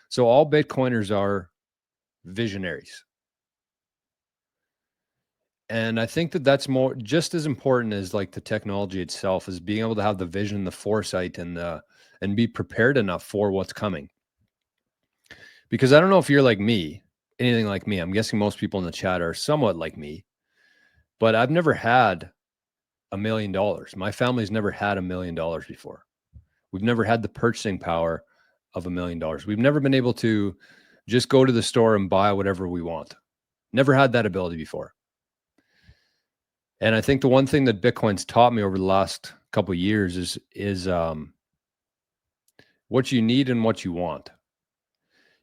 So all Bitcoiners are visionaries. And I think that that's more just as important as like the technology itself, is being able to have the vision, the foresight, and be prepared enough for what's coming. Because I don't know if you're like me, anything like me. I'm guessing most people in the chat are somewhat like me, but I've never had $1 million. My family's never had $1 million before. We've never had the purchasing power of $1 million. We've never been able to just go to the store and buy whatever we want. Never had that ability before. And I think the one thing that Bitcoin's taught me over the last couple of years is what you need and what you want.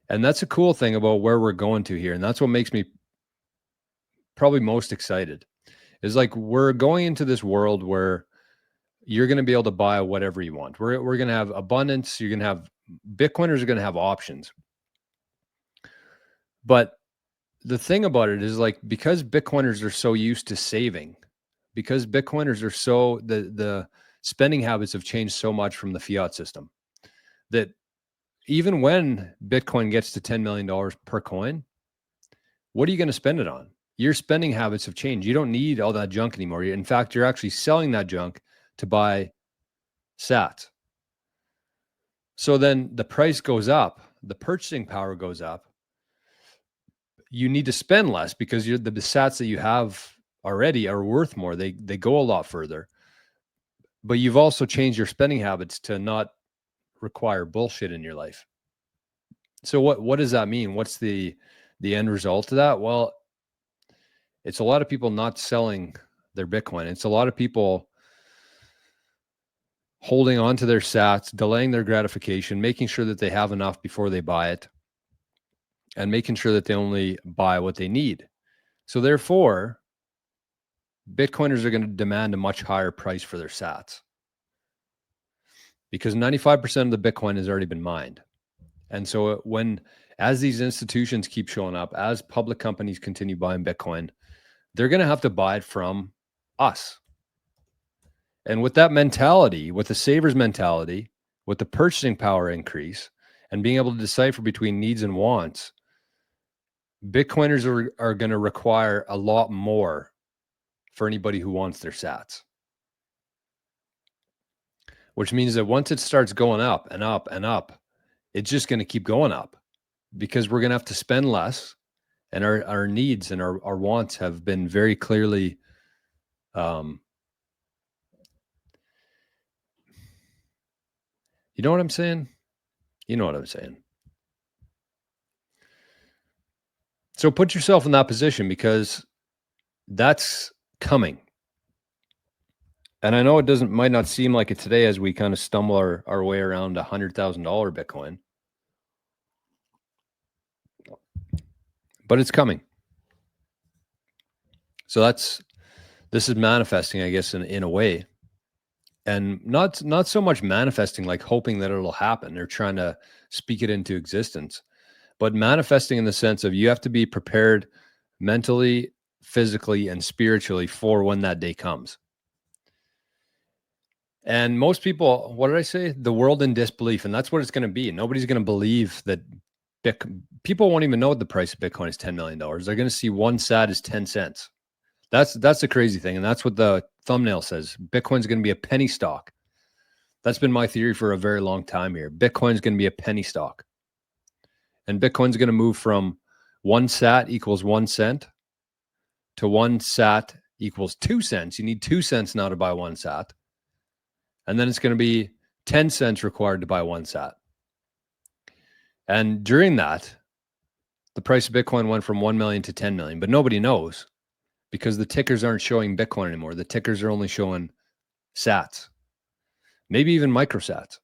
And that's a cool thing about where we're going to here. And that's what makes me probably most excited, is like we're going into this world where you're going to be able to buy whatever you want. We're going to have abundance. You're going to have Bitcoiners are going to have options. But the thing about it is, like, because Bitcoiners are so used to saving, because Bitcoiners are so, the spending habits have changed so much from the fiat system, that even when Bitcoin gets to $10 million per coin, what are you going to spend it on? Your spending habits have changed. You don't need all that junk anymore. In fact, you're actually selling that junk to buy sats. So then the price goes up, the purchasing power goes up. You need to spend less because the sats that you have already are worth more. They go a lot further. But you've also changed your spending habits to not require bullshit in your life. So what does that mean? What's the end result of that? Well, it's a lot of people not selling their Bitcoin. It's a lot of people holding on to their sats, delaying their gratification, making sure that they have enough before they buy it, and making sure that they only buy what they need. So therefore, Bitcoiners are going to demand a much higher price for their sats, because 95% of the Bitcoin has already been mined. And so as these institutions keep showing up, as public companies continue buying Bitcoin, they're going to have to buy it from us. And with that mentality, with the saver's mentality, with the purchasing power increase, and being able to decipher between needs and wants, Bitcoiners are going to require a lot more for anybody who wants their sats. Which means that once it starts going up and up and up, it's just going to keep going up, because we're going to have to spend less, and our needs and our wants have been very clearly you know what I'm saying? You know what I'm saying. So put yourself in that position, because that's coming. And I know it might not seem like it today as we kind of stumble our way around $100,000 Bitcoin, but it's coming. So this is manifesting, I guess, in a way, and not so much manifesting like hoping that it'll happen. They're trying to speak it into existence, but manifesting in the sense of you have to be prepared mentally, physically, and spiritually for when that day comes. And most people, what did I say? The world in disbelief. And that's what it's going to be. Nobody's going to believe that people won't even know the price of Bitcoin is $10 million. They're going to see one sat is 10 cents. That's the crazy thing. And that's what the thumbnail says. Bitcoin's going to be a penny stock. That's been my theory for a very long time here. Bitcoin's going to be a penny stock. And Bitcoin's going to move from 1 sat equals 1 cent to 1 sat equals 2 cents. You need 2 cents now to buy 1 sat. And then it's going to be 10 cents required to buy 1 sat. And during that, the price of Bitcoin went from 1 million to 10 million, but nobody knows, because the tickers aren't showing Bitcoin anymore. The tickers are only showing sats, maybe even microsats.